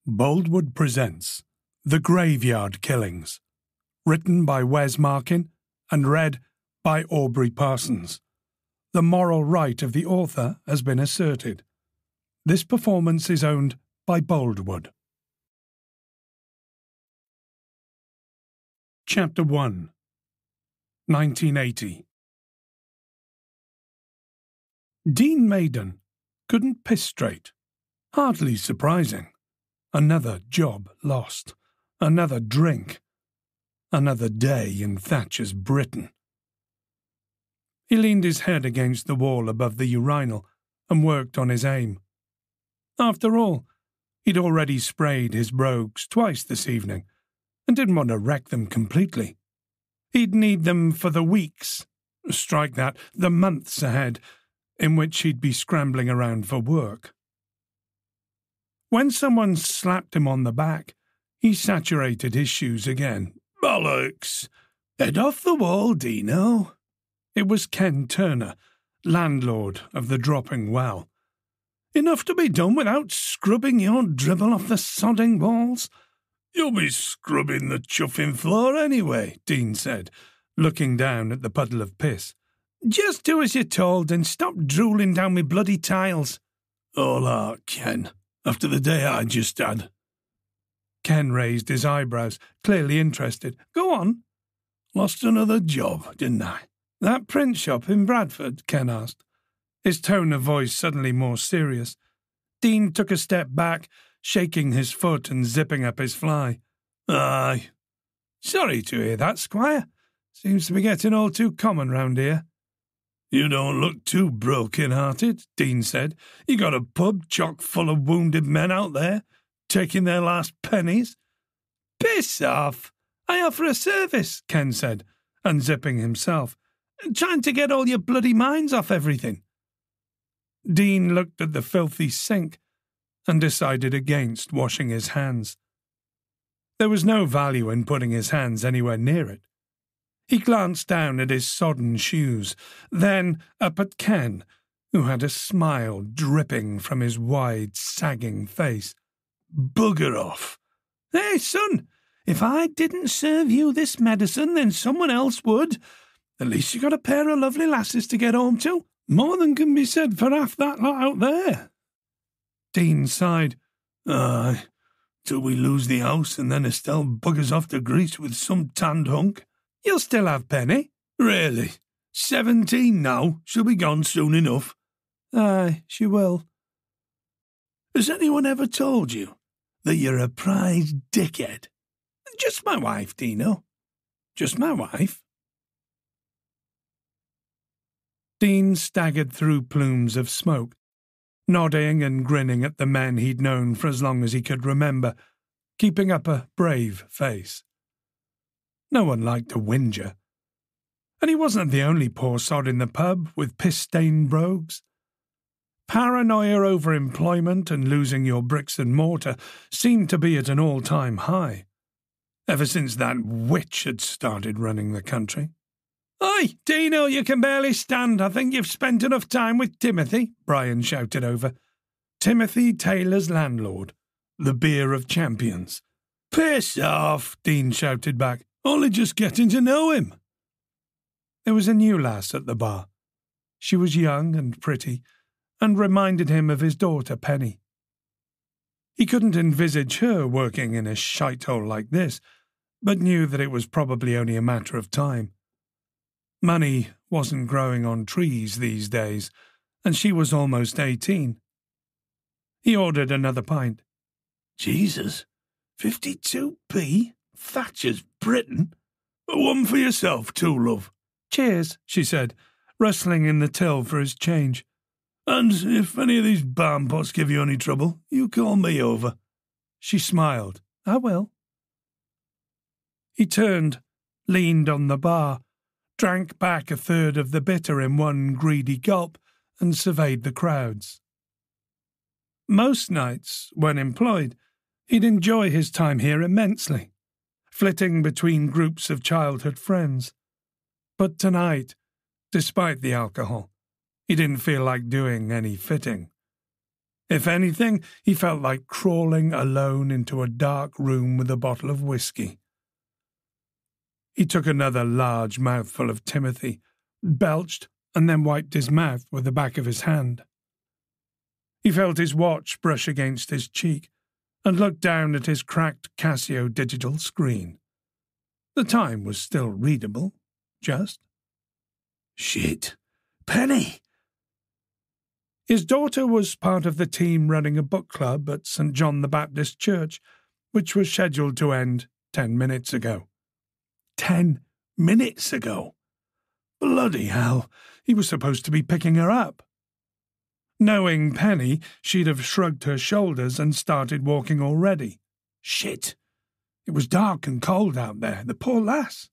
Boldwood presents The Graveyard Killings, written by Wes Markin and read by Aubrey Parsons. The moral right of the author has been asserted. This performance is owned by Boldwood. Chapter 1, 1980. Dean Maiden couldn't piss straight. Hardly surprising. Another job lost. Another drink. Another day in Thatcher's Britain. He leaned his head against the wall above the urinal and worked on his aim. After all, he'd already sprayed his brogues twice this evening and didn't want to wreck them completely. He'd need them for the weeks, strike that, the months ahead, in which he'd be scrambling around for work. When someone slapped him on the back, he saturated his shoes again. "Bollocks! Head off the wall, Dino." It was Ken Turner, landlord of the Dropping Well. "Enough to be done without scrubbing your dribble off the sodding walls?" "You'll be scrubbing the chuffing floor anyway," Dean said, looking down at the puddle of piss. "Just do as you're told and stop drooling down me bloody tiles." "All right, Ken, after the day I just had." Ken raised his eyebrows, clearly interested. "Go on." "Lost another job, didn't I?" "That print shop in Bradford?" Ken asked, his tone of voice suddenly more serious. Dean took a step back, shaking his foot and zipping up his fly. "Aye." "Sorry to hear that, Squire. Seems to be getting all too common round here." "You don't look too broken-hearted," Dean said. "You got a pub chock full of wounded men out there, taking their last pennies." "Piss off! I offer a service," Ken said, unzipping himself. "Trying to get all your bloody minds off everything." Dean looked at the filthy sink and decided against washing his hands. There was no value in putting his hands anywhere near it. He glanced down at his sodden shoes, then up at Ken, who had a smile dripping from his wide, sagging face. "Bugger off." "Hey, son, if I didn't serve you this medicine, then someone else would. At least you got a pair of lovely lasses to get home to. More than can be said for half that lot out there." Dean sighed. "Aye, till we lose the house and then Estelle buggers off to Greece with some tanned hunk." "You'll still have Penny." "Really? 17 now. She'll be gone soon enough." "Aye, she will." "Has anyone ever told you that you're a prize dickhead?" "Just my wife, Dino. Just my wife." Dean staggered through plumes of smoke, nodding and grinning at the men he'd known for as long as he could remember, keeping up a brave face. No one liked a whinger. And he wasn't the only poor sod in the pub with piss-stained brogues. Paranoia over employment and losing your bricks and mortar seemed to be at an all-time high, ever since that witch had started running the country. "Oi, Dino, you can barely stand. I think you've spent enough time with Timothy," Brian shouted over. Timothy Taylor's landlord, the beer of champions. "Piss off," Dean shouted back. "Only just getting to know him." There was a new lass at the bar. She was young and pretty, and reminded him of his daughter Penny. He couldn't envisage her working in a shithole like this, but knew that it was probably only a matter of time. Money wasn't growing on trees these days, and she was almost 18. He ordered another pint. "Jesus, 52p? Thatcher's Britain? One for yourself too, love." "Cheers," she said, rustling in the till for his change. "And if any of these barn pots give you any trouble, you call me over." She smiled. "I will." He turned, leaned on the bar, drank back a third of the bitter in one greedy gulp, and surveyed the crowds. Most nights, when employed, he'd enjoy his time here immensely, flitting between groups of childhood friends. But tonight, despite the alcohol, he didn't feel like doing any fitting. If anything, he felt like crawling alone into a dark room with a bottle of whiskey. He took another large mouthful of Timothy, belched, and then wiped his mouth with the back of his hand. He felt his watch brush against his cheek and looked down at his cracked Casio digital screen. The time was still readable, just. Shit. Penny! His daughter was part of the team running a book club at St. John the Baptist Church, which was scheduled to end 10 minutes ago. 10 minutes ago? Bloody hell, he was supposed to be picking her up. Knowing Penny, she'd have shrugged her shoulders and started walking already. Shit. It was dark and cold out there, the poor lass.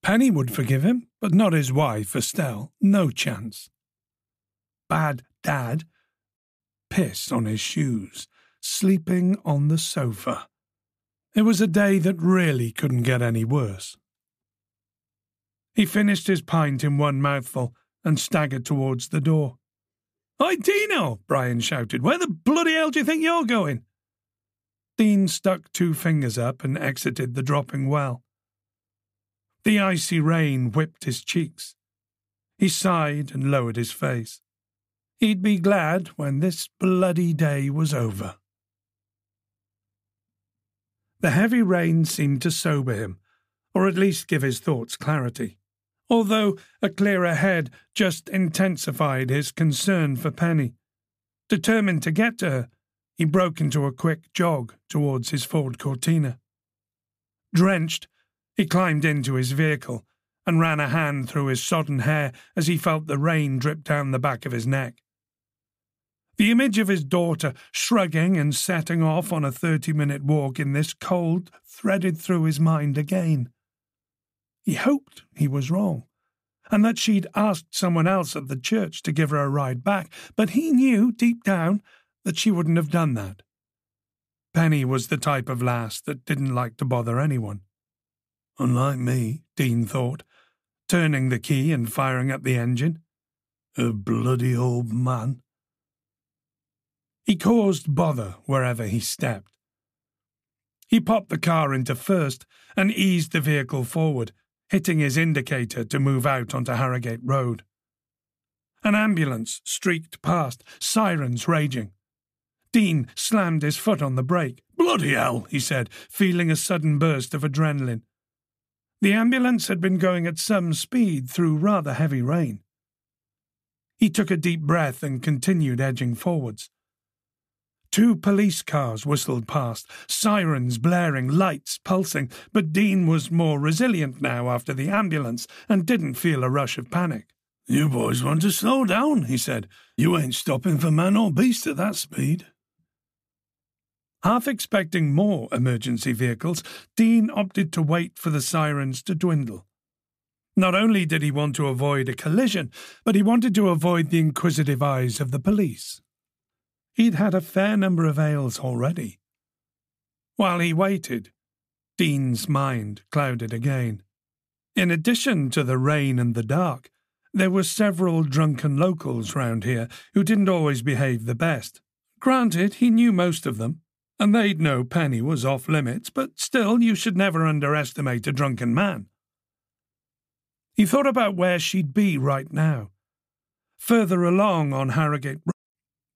Penny would forgive him, but not his wife, Estelle. No chance. Bad dad. Piss on his shoes. Sleeping on the sofa. It was a day that really couldn't get any worse. He finished his pint in one mouthful and staggered towards the door. "Hi, Dino!" Brian shouted. "Where the bloody hell do you think you're going?" Dean stuck 2 fingers up and exited the dropping well. The icy rain whipped his cheeks. He sighed and lowered his face. He'd be glad when this bloody day was over. The heavy rain seemed to sober him, or at least give his thoughts clarity, although a clearer head just intensified his concern for Penny. Determined to get to her, he broke into a quick jog towards his Ford Cortina. Drenched, he climbed into his vehicle and ran a hand through his sodden hair as he felt the rain drip down the back of his neck. The image of his daughter shrugging and setting off on a 30-minute walk in this cold threaded through his mind again. He hoped he was wrong, and that she'd asked someone else at the church to give her a ride back, but he knew deep down that she wouldn't have done that. Penny was the type of lass that didn't like to bother anyone. Unlike me, Dean thought, turning the key and firing up the engine. A bloody old man. He caused bother wherever he stepped. He popped the car into first and eased the vehicle forward, hitting his indicator to move out onto Harrogate Road. An ambulance streaked past, sirens raging. Dean slammed his foot on the brake. "Bloody hell," he said, feeling a sudden burst of adrenaline. The ambulance had been going at some speed through rather heavy rain. He took a deep breath and continued edging forwards. 2 police cars whistled past, sirens blaring, lights pulsing, but Dean was more resilient now after the ambulance and didn't feel a rush of panic. "You boys want to slow down," he said. "You ain't stopping for man or beast at that speed." Half expecting more emergency vehicles, Dean opted to wait for the sirens to dwindle. Not only did he want to avoid a collision, but he wanted to avoid the inquisitive eyes of the police. He'd had a fair number of ales already. While he waited, Dean's mind clouded again. In addition to the rain and the dark, there were several drunken locals round here who didn't always behave the best. Granted, he knew most of them, and they'd know Penny was off limits, but still you should never underestimate a drunken man. He thought about where she'd be right now. Further along on Harrogate Road.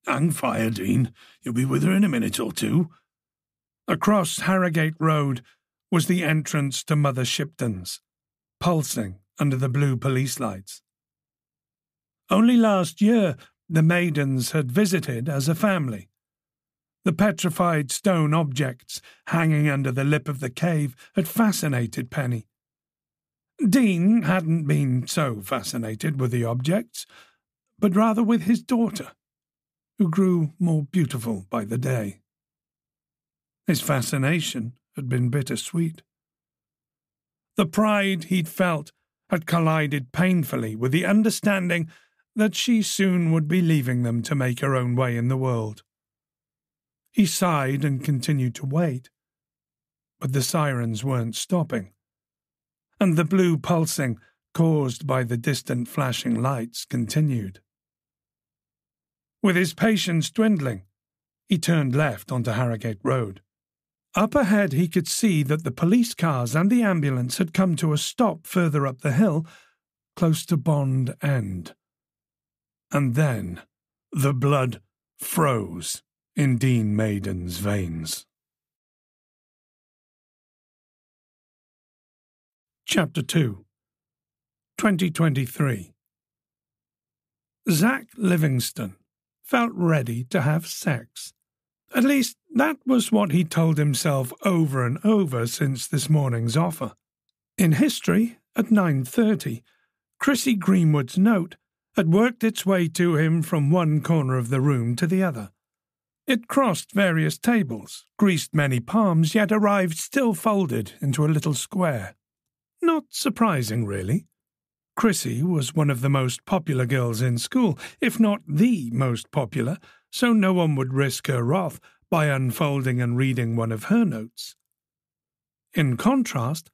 "Hang fire, Dean. You'll be with her in a minute or 2. Across Harrogate Road was the entrance to Mother Shipton's, pulsing under the blue police lights. Only last year the Maidens had visited as a family. The petrified stone objects hanging under the lip of the cave had fascinated Penny. Dean hadn't been so fascinated with the objects, but rather with his daughter, who grew more beautiful by the day. His fascination had been bittersweet. The pride he'd felt had collided painfully with the understanding that she soon would be leaving them to make her own way in the world. He sighed and continued to wait, but the sirens weren't stopping, and the blue pulsing caused by the distant flashing lights continued. With his patience dwindling, He turned left onto Harrogate Road. Up ahead he could see that the police cars and the ambulance had come to a stop further up the hill, close to Bond End. And then the blood froze in Dean Maiden's veins. Chapter 2, 2023. Zach Livingston felt ready to have sex. At least, that was what he told himself over and over since this morning's offer. In history, at 9:30, Chrissy Greenwood's note had worked its way to him from one corner of the room to the other. It crossed various tables, greased many palms, yet arrived still folded into a little square. Not surprising, really. Chrissy was one of the most popular girls in school, if not the most popular, so no one would risk her wrath by unfolding and reading one of her notes. In contrast,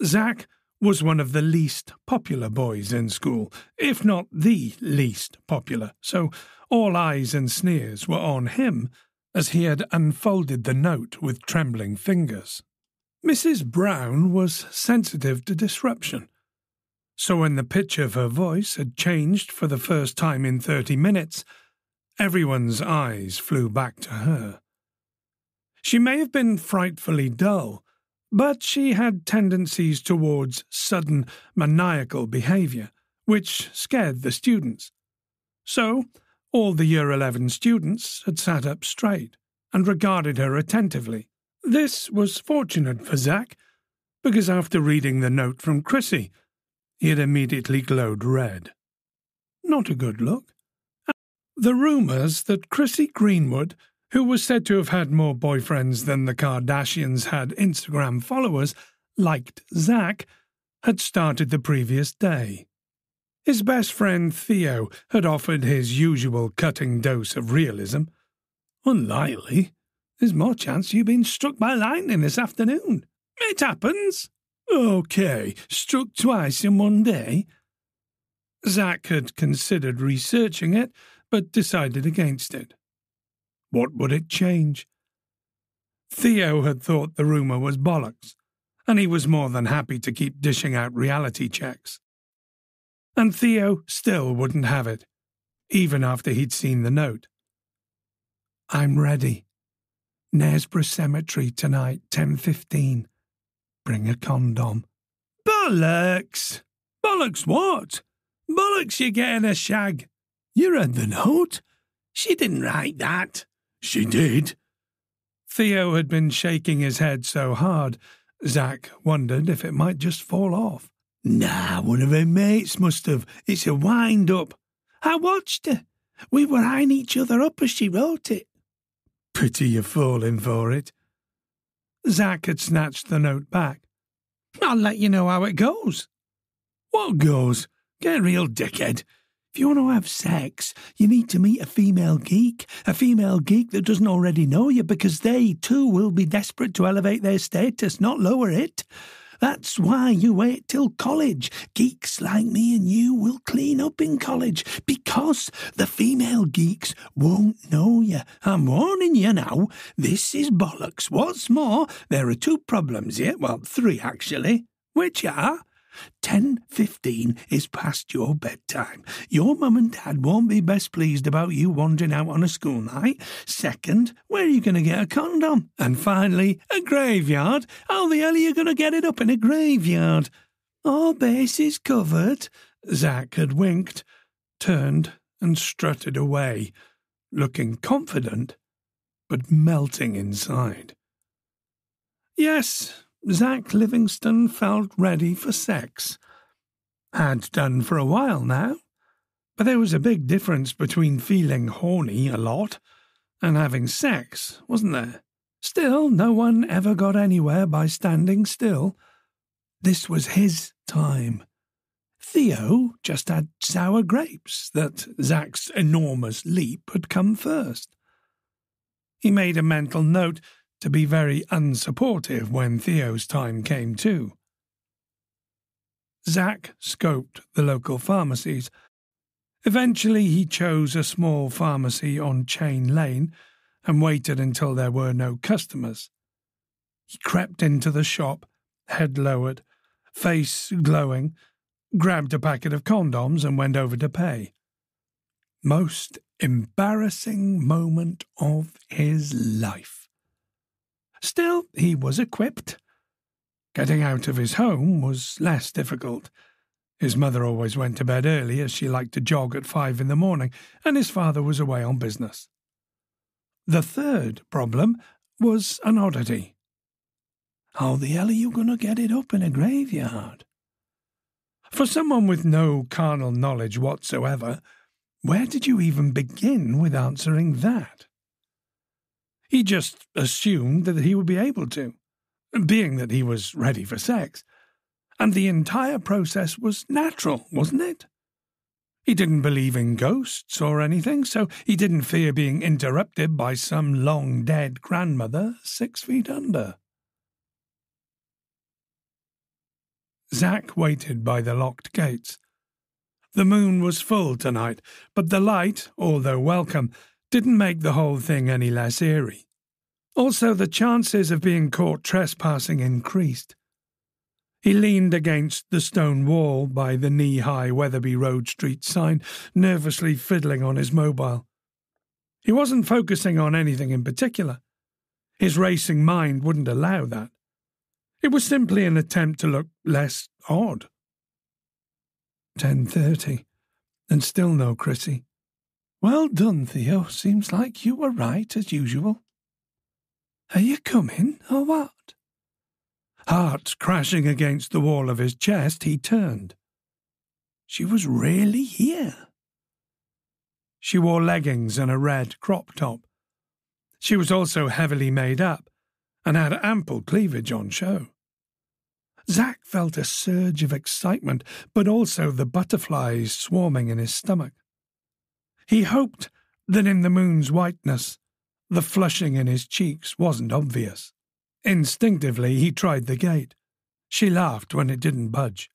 Zach was one of the least popular boys in school, if not the least popular, so all eyes and sneers were on him as he had unfolded the note with trembling fingers. Mrs. Brown was sensitive to disruption, so when the pitch of her voice had changed for the first time in 30 minutes, everyone's eyes flew back to her. She may have been frightfully dull, but she had tendencies towards sudden, maniacal behaviour, which scared the students. So, all the Year 11 students had sat up straight and regarded her attentively. This was fortunate for Zach, because after reading the note from Chrissy, he had immediately glowed red. Not a good look. The rumours that Chrissy Greenwood, who was said to have had more boyfriends than the Kardashians had Instagram followers, liked Zach, had started the previous day. His best friend Theo had offered his usual cutting dose of realism. Unlikely. There's more chance you've been struck by lightning this afternoon. It happens. OK, struck twice in one day. Zach had considered researching it, but decided against it. What would it change? Theo had thought the rumour was bollocks, and he was more than happy to keep dishing out reality checks. And Theo still wouldn't have it, even after he'd seen the note. I'm ready. Knaresborough Cemetery tonight, 10:15. Bring a condom. Bollocks! Bollocks what? Bollocks you're getting a shag. You read the note? She didn't write that. She did. Theo had been shaking his head so hard, Zach wondered if it might just fall off. Nah, one of her mates must have. It's a wind-up. I watched her. We were eyeing each other up as she wrote it. Pity you're falling for it. Zach had snatched the note back. I'll let you know how it goes. What goes? Get a real dickhead. If you want to have sex, you need to meet a female geek that doesn't already know you, because they, too, will be desperate to elevate their status, not lower it. That's why you wait till college. Geeks like me and you will clean up in college, because the female geeks won't know you. I'm warning you now, this is bollocks. What's more, there are 2 problems here, well, 3 actually, which are 10:15 is past your bedtime. Your mum and dad won't be best pleased about you wandering out on a school night. Second, where are you going to get a condom? And finally, a graveyard. How the hell are you going to get it up in a graveyard? All bases covered. Zach had winked, turned and strutted away, looking confident, but melting inside. Yes, Zach Livingston felt ready for sex. Had done for a while now, but there was a big difference between feeling horny a lot and having sex, wasn't there? Still, no one ever got anywhere by standing still. This was his time. Theo just had sour grapes that Zach's enormous leap had come first. He made a mental note to be very unsupportive when Theo's time came too. Zach scoped the local pharmacies. Eventually he chose a small pharmacy on Chain Lane and waited until there were no customers. He crept into the shop, head lowered, face glowing, grabbed a packet of condoms and went over to pay. Most embarrassing moment of his life. Still, he was equipped. Getting out of his home was less difficult. His mother always went to bed early as she liked to jog at 5 in the morning, and his father was away on business. The third problem was an oddity. How the hell are you going to get it up in a graveyard? For someone with no carnal knowledge whatsoever, where did you even begin with answering that? He just assumed that he would be able to, being that he was ready for sex, and the entire process was natural, wasn't it? He didn't believe in ghosts or anything, so he didn't fear being interrupted by some long-dead grandmother 6 feet under. Zack waited by the locked gates. The moon was full tonight, but the light, although welcome, didn't make the whole thing any less eerie. Also, the chances of being caught trespassing increased. He leaned against the stone wall by the knee-high Wetherby Road Street sign, nervously fiddling on his mobile. He wasn't focusing on anything in particular. His racing mind wouldn't allow that. It was simply an attempt to look less odd. 10:30, and still no Chrissy. Well done, Theo. Seems like you were right, as usual. Are you coming, or what? Heart crashing against the wall of his chest, he turned. She was really here. She wore leggings and a red crop top. She was also heavily made up, and had ample cleavage on show. Zack felt a surge of excitement, but also the butterflies swarming in his stomach. He hoped that in the moon's whiteness, the flushing in his cheeks wasn't obvious. Instinctively, he tried the gate. She laughed when it didn't budge.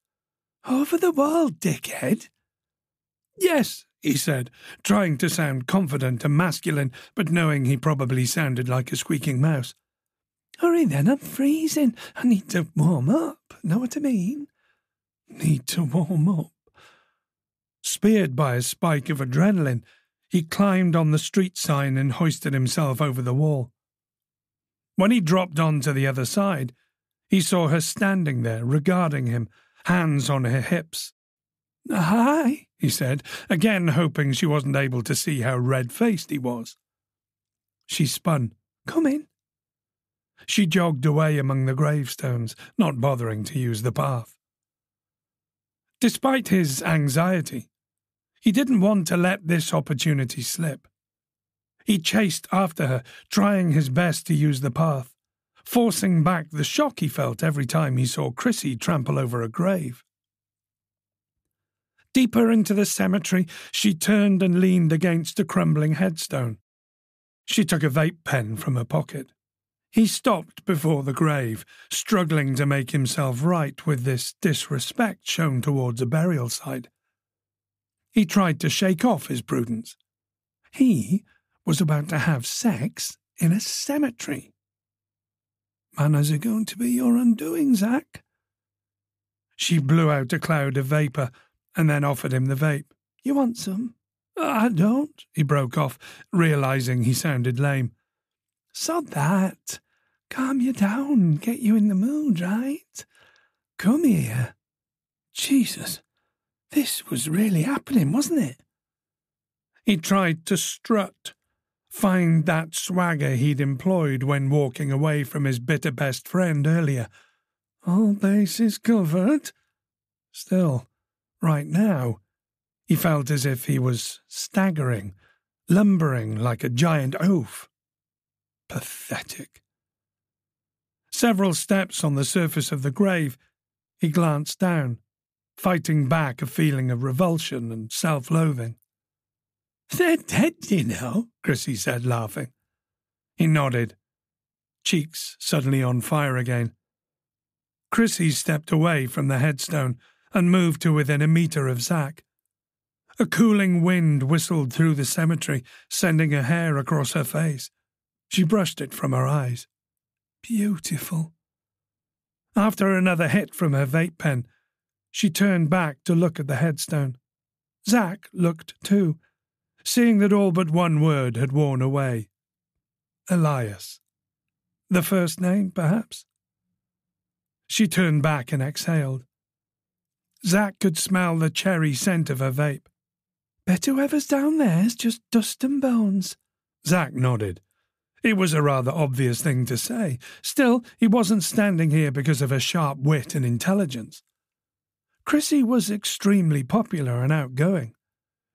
Over the wall, dickhead. Yes, he said, trying to sound confident and masculine, but knowing he probably sounded like a squeaking mouse. Hurry then, I'm freezing. I need to warm up. Know what I mean? Need to warm up. Speared by a spike of adrenaline, he climbed on the street sign and hoisted himself over the wall. When he dropped onto the other side, he saw her standing there, regarding him, hands on her hips. Hi, he said, again hoping she wasn't able to see how red-faced he was. She spun. Come in. She jogged away among the gravestones, not bothering to use the path. Despite his anxiety, he didn't want to let this opportunity slip. He chased after her, trying his best to use the path, forcing back the shock he felt every time he saw Chrissy trample over a grave. Deeper into the cemetery, she turned and leaned against a crumbling headstone. She took a vape pen from her pocket. He stopped before the grave, struggling to make himself right with this disrespect shown towards a burial site. He tried to shake off his prudence. He was about to have sex in a cemetery. Manners are going to be your undoing, Zack. She blew out a cloud of vapour and then offered him the vape. You want some? I don't, he broke off, realising he sounded lame. Sod that. Calm you down, get you in the mood, right? Come here. Jesus, this was really happening, wasn't it? He tried to strut, find that swagger he'd employed when walking away from his bitter best friend earlier. All bases covered. Still, right now, he felt as if he was staggering, lumbering like a giant oaf. Pathetic. Several steps on the surface of the grave, he glanced down, fighting back a feeling of revulsion and self-loathing. They're dead, you know, Chrissy said, laughing. He nodded, cheeks suddenly on fire again. Chrissy stepped away from the headstone and moved to within a metre of Zack. A cooling wind whistled through the cemetery, sending her hair across her face. She brushed it from her eyes. Beautiful. After another hit from her vape pen, she turned back to look at the headstone. Zack looked too, seeing that all but one word had worn away. Elias. The first name, perhaps? She turned back and exhaled. Zack could smell the cherry scent of her vape. Bet whoever's down there's just dust and bones. Zack nodded. It was a rather obvious thing to say. Still, he wasn't standing here because of her sharp wit and intelligence. Chrissy was extremely popular and outgoing.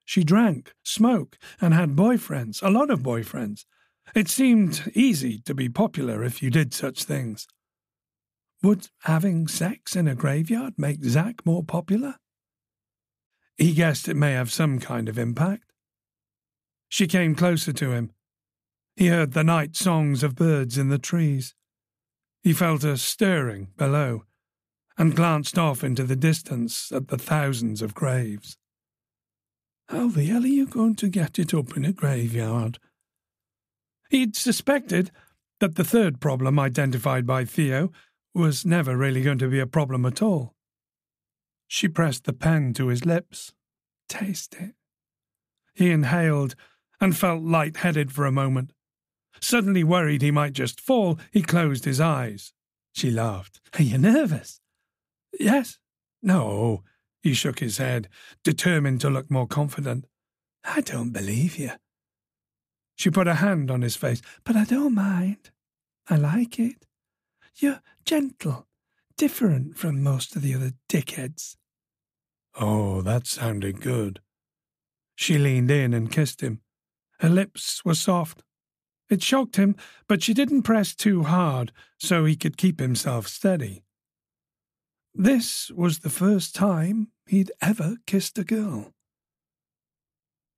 She drank, smoked, and had boyfriends, a lot of boyfriends. It seemed easy to be popular if you did such things. Would having sex in a graveyard make Zack more popular? He guessed it may have some kind of impact. She came closer to him. He heard the night songs of birds in the trees. He felt a stirring below, and glanced off into the distance at the thousands of graves. How the hell are you going to get it up in a graveyard? He'd suspected that the third problem identified by Theo was never really going to be a problem at all. She pressed the pen to his lips. Taste it. He inhaled and felt light-headed for a moment. Suddenly worried he might just fall, he closed his eyes. She laughed. Are you nervous? Yes. No. He shook his head, determined to look more confident. I don't believe you. She put a hand on his face. But I don't mind. I like it. You're gentle, different from most of the other dickheads. Oh, that sounded good. She leaned in and kissed him. Her lips were soft. It shocked him, but she didn't press too hard so he could keep himself steady. This was the first time he'd ever kissed a girl.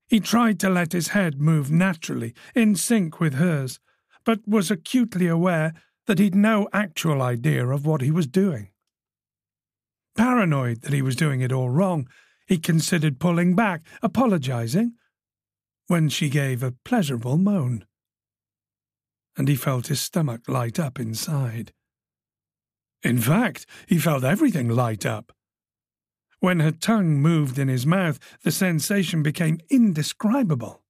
He tried to let his head move naturally, in sync with hers, but was acutely aware that he'd no actual idea of what he was doing. Paranoid that he was doing it all wrong, he considered pulling back, apologizing, when she gave a pleasurable moan. And he felt his stomach light up inside. In fact, he felt everything light up. When her tongue moved in his mouth, the sensation became indescribable.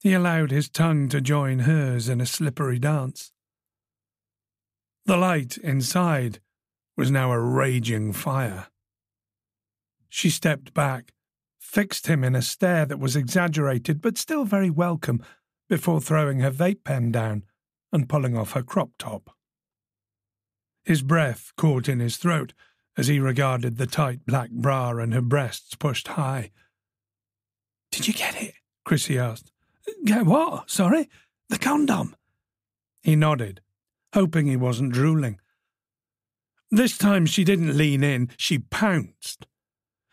He allowed his tongue to join hers in a slippery dance. The light inside was now a raging fire. She stepped back, fixed him in a stare that was exaggerated but still very welcome, before throwing her vape pen down and pulling off her crop top. His breath caught in his throat as he regarded the tight black bra and her breasts pushed high. Did you get it? Chrissy asked. Get what? Sorry? The condom. He nodded, hoping he wasn't drooling. This time she didn't lean in, she pounced.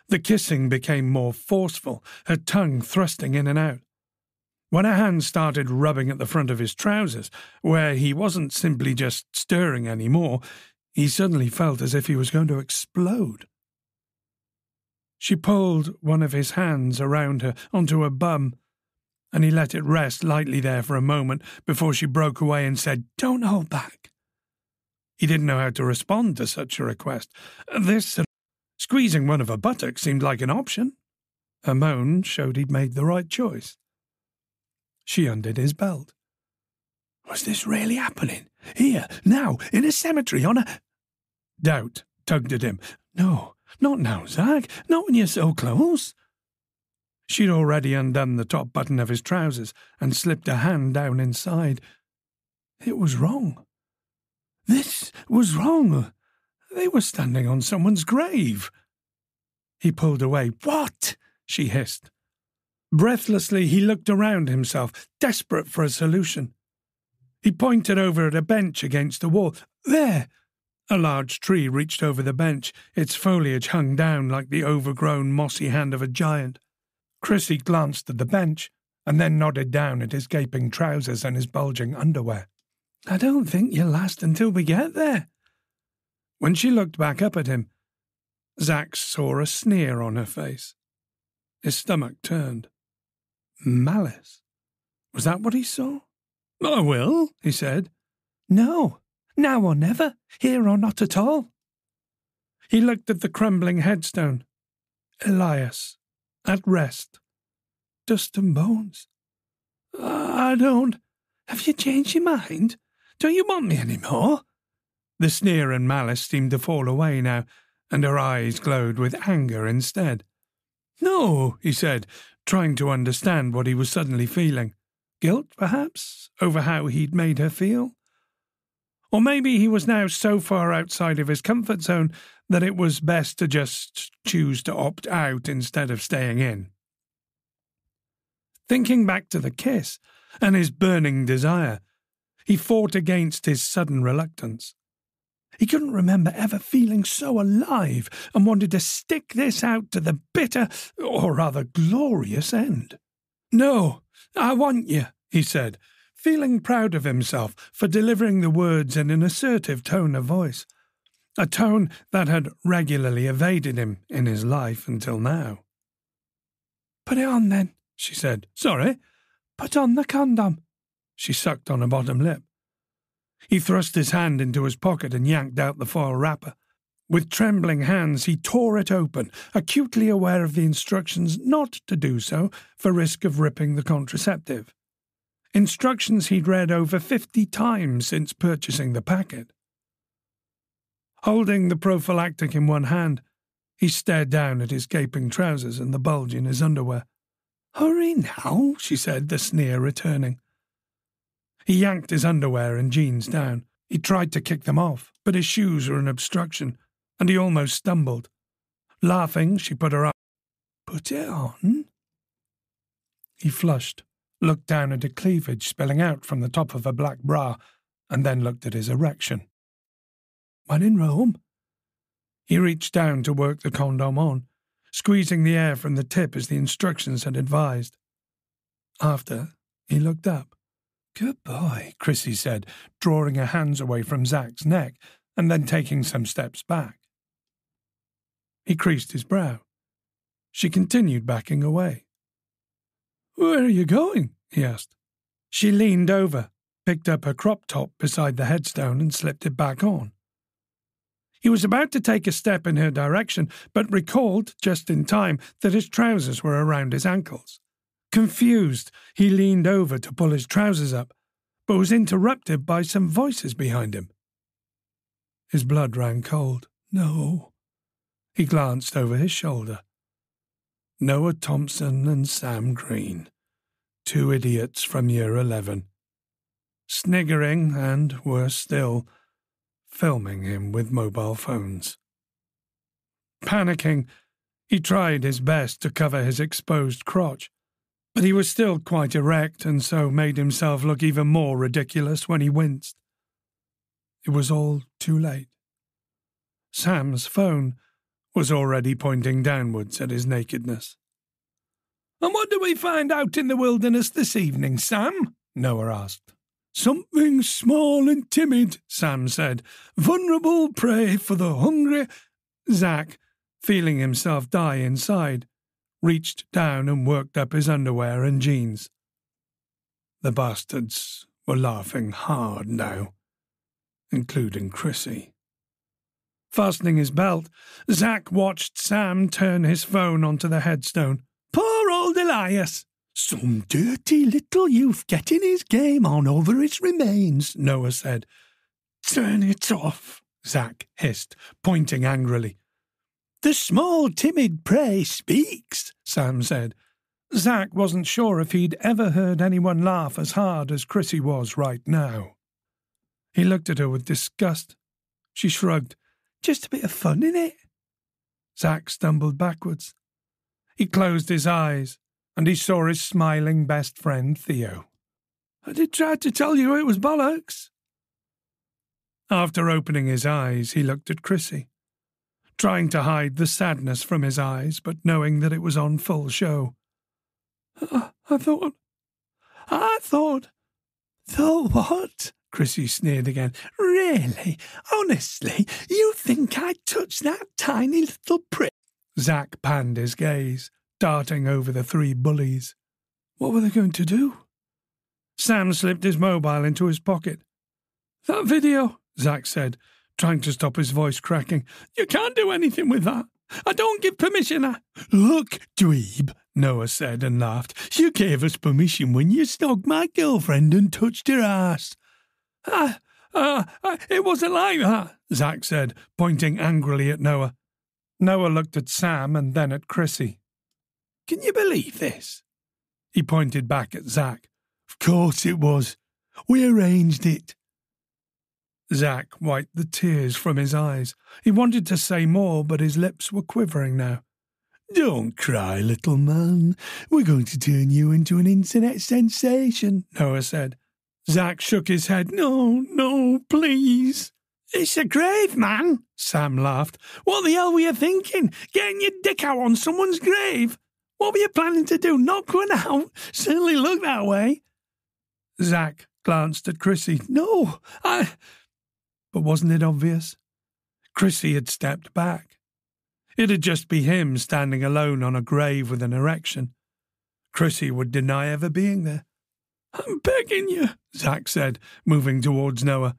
The kissing became more forceful, her tongue thrusting in and out. When her hand started rubbing at the front of his trousers, where he wasn't simply just stirring anymore, he suddenly felt as if he was going to explode. She pulled one of his hands around her onto her bum, and he let it rest lightly there for a moment before she broke away and said, Don't hold back. He didn't know how to respond to such a request. Squeezing one of her buttocks seemed like an option. Her moan showed he'd made the right choice. She undid his belt. Was this really happening? Here, now, in a cemetery, on a... Doubt tugged at him. No, not now, Zack. Not when you're so close. She'd already undone the top button of his trousers and slipped a hand down inside. It was wrong. This was wrong. They were standing on someone's grave. He pulled away. What? She hissed. Breathlessly, he looked around himself, desperate for a solution. He pointed over at a bench against the wall. There! A large tree reached over the bench, its foliage hung down like the overgrown, mossy hand of a giant. Chrissy glanced at the bench, and then nodded down at his gaping trousers and his bulging underwear. I don't think you'll last until we get there. When she looked back up at him, Zack saw a sneer on her face. His stomach turned. Malice. Was that what he saw? I will, he said. No, now or never, here or not at all. He looked at the crumbling headstone. Elias, at rest. Dust and bones. I don't. Have you changed your mind? Don't you want me any more? The sneer and malice seemed to fall away now, and her eyes glowed with anger instead. No, he said, trying to understand what he was suddenly feeling. Guilt, perhaps, over how he'd made her feel? Or maybe he was now so far outside of his comfort zone that it was best to just choose to opt out instead of staying in. Thinking back to the kiss and his burning desire, he fought against his sudden reluctance. He couldn't remember ever feeling so alive and wanted to stick this out to the bitter, or rather glorious end. No, I want you, he said, feeling proud of himself for delivering the words in an assertive tone of voice, a tone that had regularly evaded him in his life until now. Put it on then, she said. Sorry, put on the condom. She sucked on her bottom lip. He thrust his hand into his pocket and yanked out the foil wrapper. With trembling hands he tore it open, acutely aware of the instructions not to do so for risk of ripping the contraceptive. Instructions he'd read over 50 times since purchasing the packet. Holding the prophylactic in one hand, he stared down at his gaping trousers and the bulge in his underwear. Hurry now, she said, the sneer returning. He yanked his underwear and jeans down. He tried to kick them off, but his shoes were an obstruction, and he almost stumbled. Laughing, she put her up. Put it on? He flushed, looked down at a cleavage spilling out from the top of her black bra, and then looked at his erection. When in Rome? He reached down to work the condom on, squeezing the air from the tip as the instructions had advised. After, he looked up. Good boy, Chrissy said, drawing her hands away from Zach's neck and then taking some steps back. He creased his brow. She continued backing away. Where are you going? He asked. She leaned over, picked up her crop top beside the headstone and slipped it back on. He was about to take a step in her direction, but recalled, just in time, that his trousers were around his ankles. Confused, he leaned over to pull his trousers up, but was interrupted by some voices behind him. His blood ran cold. No. He glanced over his shoulder. Noah Thompson and Sam Green, 2 idiots from year 11, sniggering and, worse still, filming him with mobile phones. Panicking, he tried his best to cover his exposed crotch, but he was still quite erect and so made himself look even more ridiculous when he winced. It was all too late. Sam's phone was already pointing downwards at his nakedness. And what do we find out in the wilderness this evening, Sam? Noah asked. Something small and timid, Sam said. Vulnerable prey for the hungry. Zach, feeling himself die inside, reached down and worked up his underwear and jeans. The bastards were laughing hard now, including Chrissy. Fastening his belt, Zach watched Sam turn his phone onto the headstone. Poor old Elias! Some dirty little youth getting his game on over its remains, Noah said. Turn it off, Zach hissed, pointing angrily. The small, timid prey speaks, Sam said. Zach wasn't sure if he'd ever heard anyone laugh as hard as Chrissy was right now. He looked at her with disgust. She shrugged. Just a bit of fun, innit? Zach stumbled backwards. He closed his eyes, and he saw his smiling best friend, Theo. I did try to tell you it was bollocks. After opening his eyes, he looked at Chrissy, trying to hide the sadness from his eyes, but knowing that it was on full show. I thought... Thought what? Chrissy sneered again. Really? Honestly? You think I'd touch that tiny little prick? Zach panned his gaze, darting over the 3 bullies. What were they going to do? Sam slipped his mobile into his pocket. "That video," Zach said, trying to stop his voice cracking. "You can't do anything with that. I don't give permission. "Look, dweeb," Noah said and laughed. "You gave us permission when you snogged my girlfriend and touched her ass." It wasn't like that," Zach said, pointing angrily at Noah. Noah looked at Sam and then at Chrissy. "Can you believe this?" He pointed back at Zach. "Of course it was. We arranged it." Zach wiped the tears from his eyes. He wanted to say more, but his lips were quivering now. "Don't cry, little man. We're going to turn you into an internet sensation," Noah said. Zach shook his head. No, please." "It's a grave, man," Sam laughed. "What the hell were you thinking? Getting your dick out on someone's grave? What were you planning to do, knock one out? Certainly looked that way." Zach glanced at Chrissy. "No, But wasn't it obvious? Chrissy had stepped back. It'd just be him standing alone on a grave with an erection. Chrissy would deny ever being there. "I'm begging you," Zach said, moving towards Noah.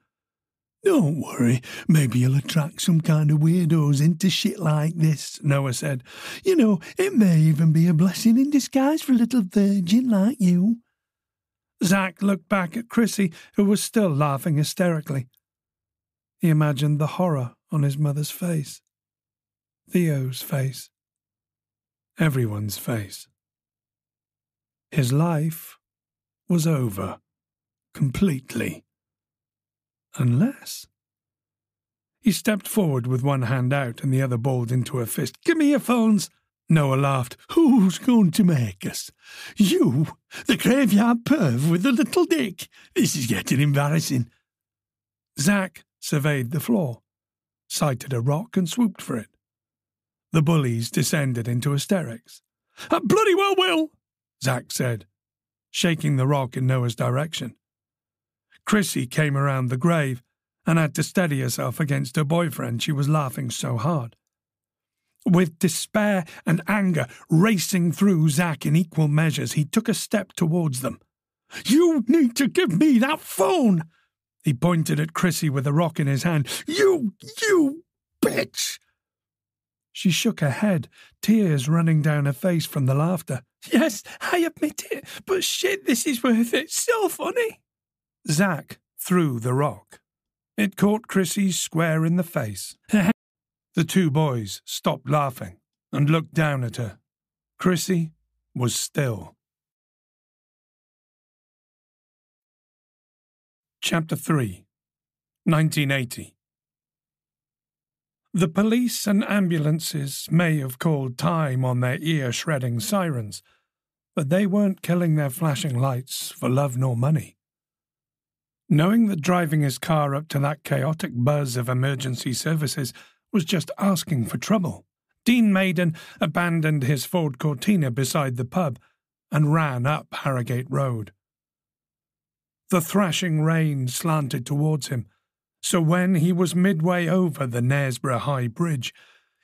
"Don't worry, maybe you'll attract some kind of weirdos into shit like this," Noah said. "You know, it may even be a blessing in disguise for a little virgin like you." Zach looked back at Chrissy, who was still laughing hysterically. He imagined the horror on his mother's face, Theo's face, everyone's face. His life was over, completely. Unless... He stepped forward with one hand out and the other balled into a fist. "Give me your phones." Noah laughed. "Who's going to make us? You, the graveyard perv with the little dick. This is getting embarrassing." Zach surveyed the floor, sighted a rock and swooped for it. The bullies descended into hysterics. "I bloody well will," Zach said, shaking the rock in Noah's direction. Chrissy came around the grave and had to steady herself against her boyfriend. She was laughing so hard. With despair and anger racing through Zach in equal measures, he took a step towards them. "You need to give me that phone!" He pointed at Chrissy with a rock in his hand. You bitch!" She shook her head, tears running down her face from the laughter. "Yes, I admit it, but shit, this is worth it. So funny." Zach threw the rock. It caught Chrissy square in the face. The two boys stopped laughing and looked down at her. Chrissy was still. Chapter 3, 1980. The police and ambulances may have called time on their ear-shredding sirens, but they weren't killing their flashing lights for love nor money. Knowing that driving his car up to that chaotic buzz of emergency services was just asking for trouble, Dean Maiden abandoned his Ford Cortina beside the pub and ran up Harrogate Road. The thrashing rain slanted towards him, so when he was midway over the Knaresborough High Bridge,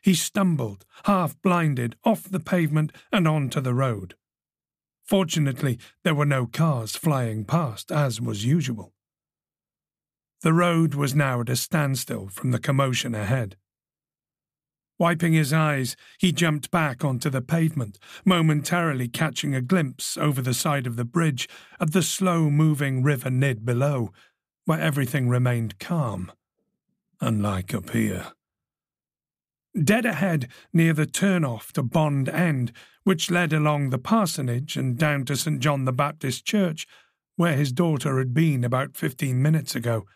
he stumbled, half-blinded, off the pavement and onto the road. Fortunately, there were no cars flying past, as was usual. The road was now at a standstill from the commotion ahead. Wiping his eyes, he jumped back onto the pavement, momentarily catching a glimpse over the side of the bridge of the slow-moving River Nid below, where everything remained calm, unlike up here. Dead ahead, near the turn-off to Bond End, which led along the parsonage and down to St. John the Baptist Church, where his daughter had been about 15 minutes ago,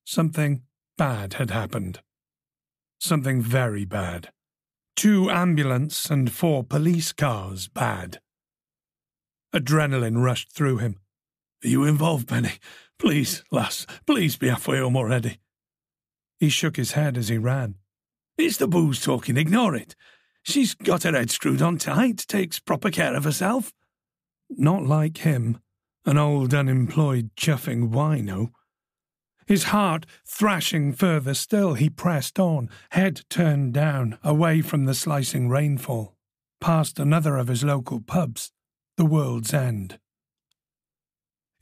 something bad had happened. Something very bad. 2 ambulance and 4 police cars bad. Adrenaline rushed through him. "Are you involved, Penny? Please, lass, please be halfway home already." He shook his head as he ran. "It's the booze talking, ignore it. She's got her head screwed on tight, takes proper care of herself." Not like him, an old unemployed chuffing wino. His heart thrashing further still, he pressed on, head turned down, away from the slicing rainfall, past another of his local pubs, the World's End.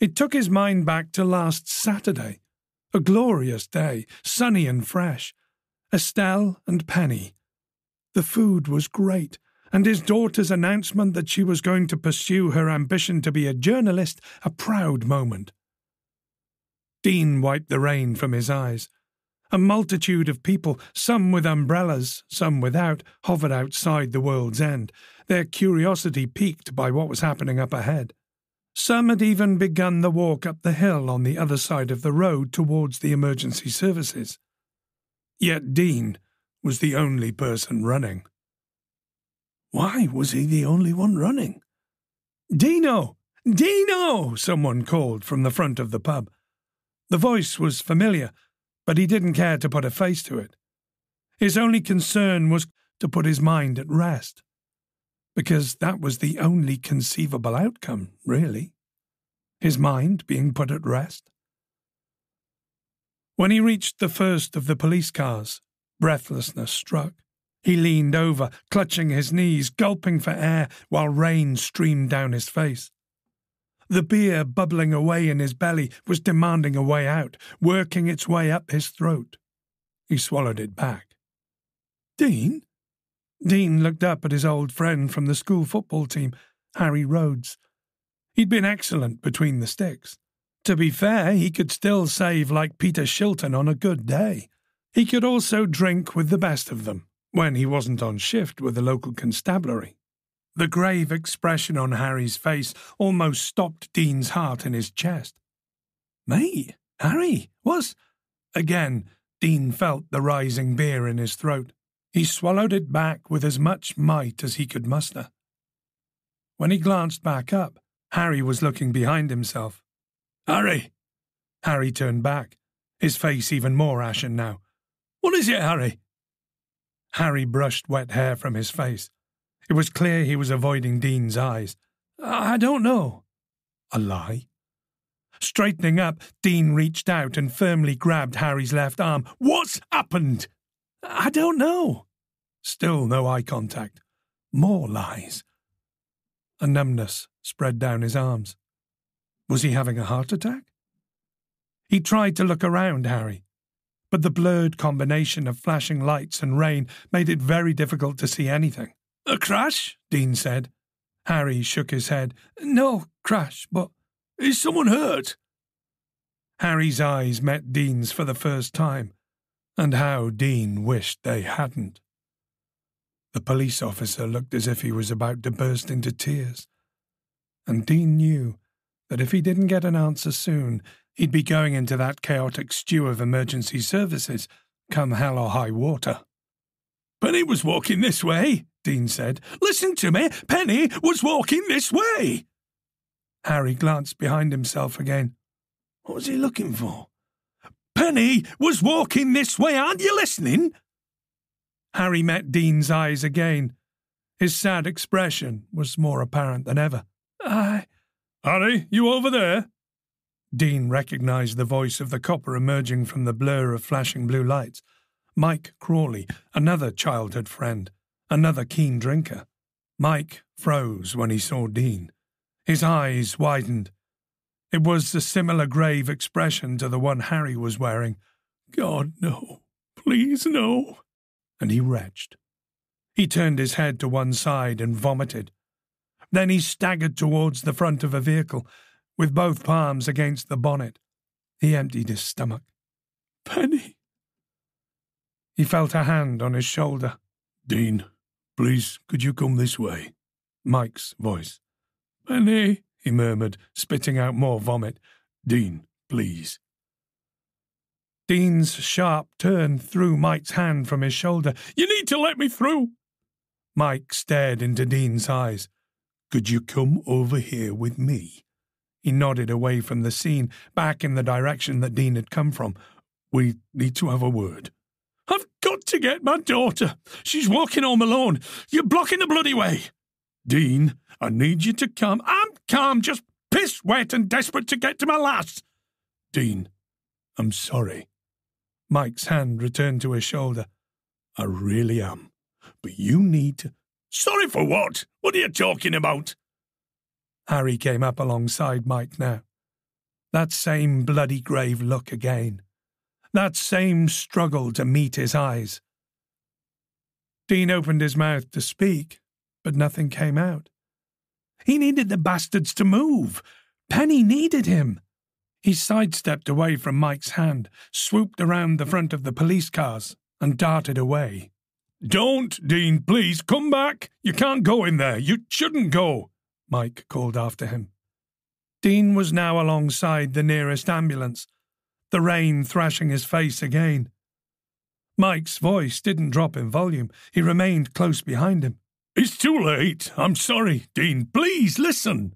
It took his mind back to last Saturday, a glorious day, sunny and fresh. Estelle and Penny. The food was great, and his daughter's announcement that she was going to pursue her ambition to be a journalist a proud moment. Dean wiped the rain from his eyes. A multitude of people, some with umbrellas, some without, hovered outside the world's end, their curiosity piqued by what was happening up ahead. Some had even begun the walk up the hill on the other side of the road towards the emergency services. Yet Dean was the only person running. Why was he the only one running? "Dino! Dino!" someone called from the front of the pub. The voice was familiar, but he didn't care to put a face to it. His only concern was to put his mind at rest, because that was the only conceivable outcome, really. His mind being put at rest. When he reached the first of the police cars, breathlessness struck. He leaned over, clutching his knees, gulping for air while rain streamed down his face. The beer bubbling away in his belly was demanding a way out, working its way up his throat. He swallowed it back. "Dean?" Dean looked up at his old friend from the school football team, Harry Rhodes. He'd been excellent between the sticks. To be fair, he could still save like Peter Shilton on a good day. He could also drink with the best of them, when he wasn't on shift with the local constabulary. The grave expression on Harry's face almost stopped Dean's heart in his chest. "Mate, Harry, what's—" Again, Dean felt the rising beer in his throat. He swallowed it back with as much might as he could muster. When he glanced back up, Harry was looking behind himself. "Harry!" Harry turned back, his face even more ashen now. "What is it, Harry?" Harry brushed wet hair from his face. It was clear he was avoiding Dean's eyes. "I don't know." A lie? Straightening up, Dean reached out and firmly grabbed Harry's left arm. "What's happened?" "I don't know." Still no eye contact. More lies. A numbness spread down his arms. Was he having a heart attack? He tried to look around Harry, but the blurred combination of flashing lights and rain made it very difficult to see anything. "A crash?" Dean said. Harry shook his head. "No crash, but is someone hurt?" Harry's eyes met Dean's for the first time, and how Dean wished they hadn't. The police officer looked as if he was about to burst into tears, and Dean knew that if he didn't get an answer soon, he'd be going into that chaotic stew of emergency services, come hell or high water. "Penny was walking this way," Dean said. "Listen to me, Penny was walking this way." Harry glanced behind himself again. What was he looking for? "Penny was walking this way, aren't you listening?" Harry met Dean's eyes again. His sad expression was more apparent than ever. "Harry, you over there?" Dean recognised the voice of the copper emerging from the blur of flashing blue lights. Mike Crawley, another childhood friend, another keen drinker. Mike froze when he saw Dean. His eyes widened. It was a similar grave expression to the one Harry was wearing. "God, no. Please, no." And he retched. He turned his head to one side and vomited. Then he staggered towards the front of a vehicle, with both palms against the bonnet. He emptied his stomach. "Penny." He felt a hand on his shoulder. "Dean, please, could you come this way?" Mike's voice. "Penny," he murmured, spitting out more vomit. "Dean, please." Dean's sharp turn threw Mike's hand from his shoulder. "You need to let me through." Mike stared into Dean's eyes. "Could you come over here with me?" He nodded away from the scene, back in the direction that Dean had come from. "We need to have a word." "I've got to get my daughter. She's walking home alone. You're blocking the bloody way." "Dean, I need you to come." "I'm calm, just piss wet and desperate to get to my lass." "Dean, I'm sorry." Mike's hand returned to his shoulder. "I really am. But you need to—" "Sorry for what? What are you talking about?" Harry came up alongside Mike now. That same bloody grave look again. That same struggle to meet his eyes. Dean opened his mouth to speak, but nothing came out. He needed the bastards to move. Penny needed him. He sidestepped away from Mike's hand, swooped around the front of the police cars, and darted away. "Don't, Dean, please, come back! You can't go in there. You shouldn't go," Mike called after him. Dean was now alongside the nearest ambulance, the rain thrashing his face again. Mike's voice didn't drop in volume. He remained close behind him. "It's too late. I'm sorry, Dean. Please, listen."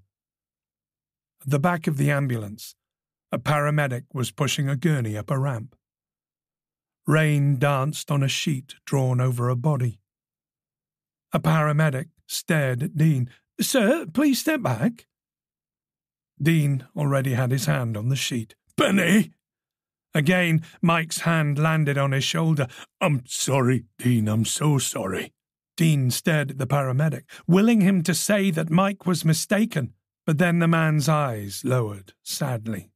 At the back of the ambulance, a paramedic was pushing a gurney up a ramp. Rain danced on a sheet drawn over a body. A paramedic stared at Dean. "Sir, please step back." Dean already had his hand on the sheet. "Penny!" Again, Mike's hand landed on his shoulder. "I'm sorry, Dean, I'm so sorry." Dean stared at the paramedic, willing him to say that Mike was mistaken, but then the man's eyes lowered sadly.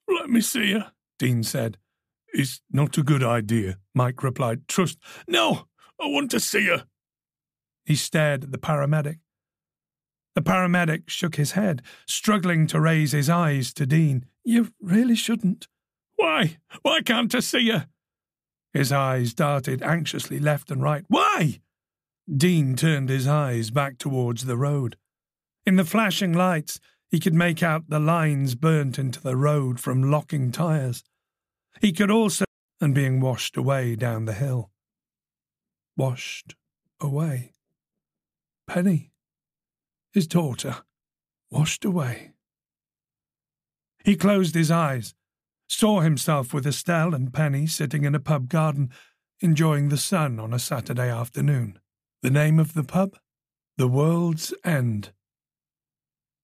"Let me see you," Dean said. "It's not a good idea," Mike replied. "Trust—" "No, I want to see you." He stared at the paramedic. The paramedic shook his head, struggling to raise his eyes to Dean. "You really shouldn't." "Why? Why can't I see you?" His eyes darted anxiously left and right. "Why?" Dean turned his eyes back towards the road. In the flashing lights, he could make out the lines burnt into the road from locking tyres. He could also and being washed away down the hill. Washed away. Penny, his daughter, washed away. He closed his eyes, saw himself with Estelle and Penny sitting in a pub garden, enjoying the sun on a Saturday afternoon. The name of the pub? The World's End.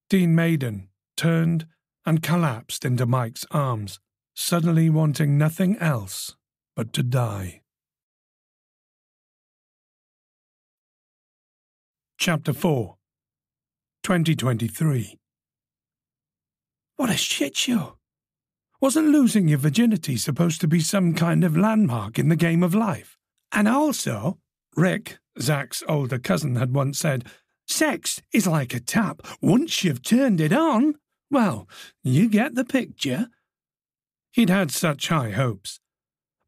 Dean Maiden turned and collapsed into Mike's arms, suddenly wanting nothing else but to die. Chapter 4 2023. What a shit show! Wasn't losing your virginity supposed to be some kind of landmark in the game of life? And also, Rick, Zach's older cousin, had once said, "Sex is like a tap. Once you've turned it on, well, you get the picture." He'd had such high hopes.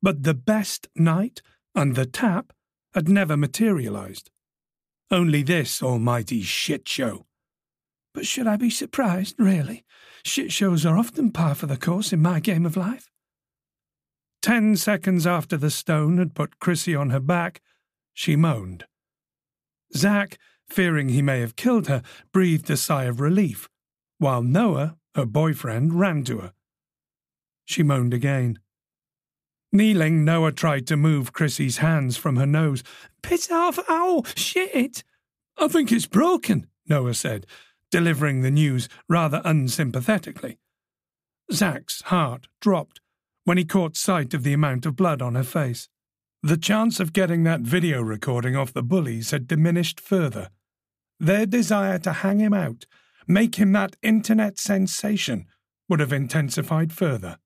But the best night and the tap had never materialized. Only this almighty shit show. But should I be surprised, really? Shit shows are often par for the course in my game of life. 10 seconds after the stone had put Chrissy on her back, she moaned. Zach, fearing he may have killed her, breathed a sigh of relief, while Noah, her boyfriend, ran to her. She moaned again. Kneeling, Noah tried to move Chrissy's hands from her nose. "Piss off! Ow! Shit!" "I think it's broken," Noah said, delivering the news rather unsympathetically. Zach's heart dropped when he caught sight of the amount of blood on her face. The chance of getting that video recording off the bullies had diminished further. Their desire to hang him out, make him that internet sensation, would have intensified further.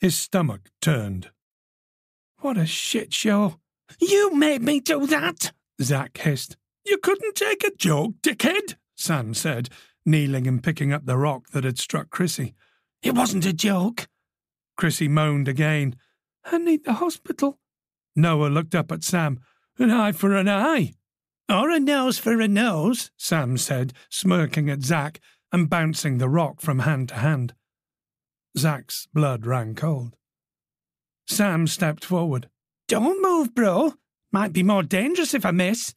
His stomach turned. "What a shit show." "You made me do that," Zach hissed. "You couldn't take a joke, dickhead," Sam said, kneeling and picking up the rock that had struck Chrissy. "It wasn't a joke." Chrissy moaned again. "I need the hospital." Noah looked up at Sam. "An eye for an eye." "Or a nose for a nose," Sam said, smirking at Zach and bouncing the rock from hand to hand. Zach's blood ran cold. Sam stepped forward. "Don't move, bro. Might be more dangerous if I miss."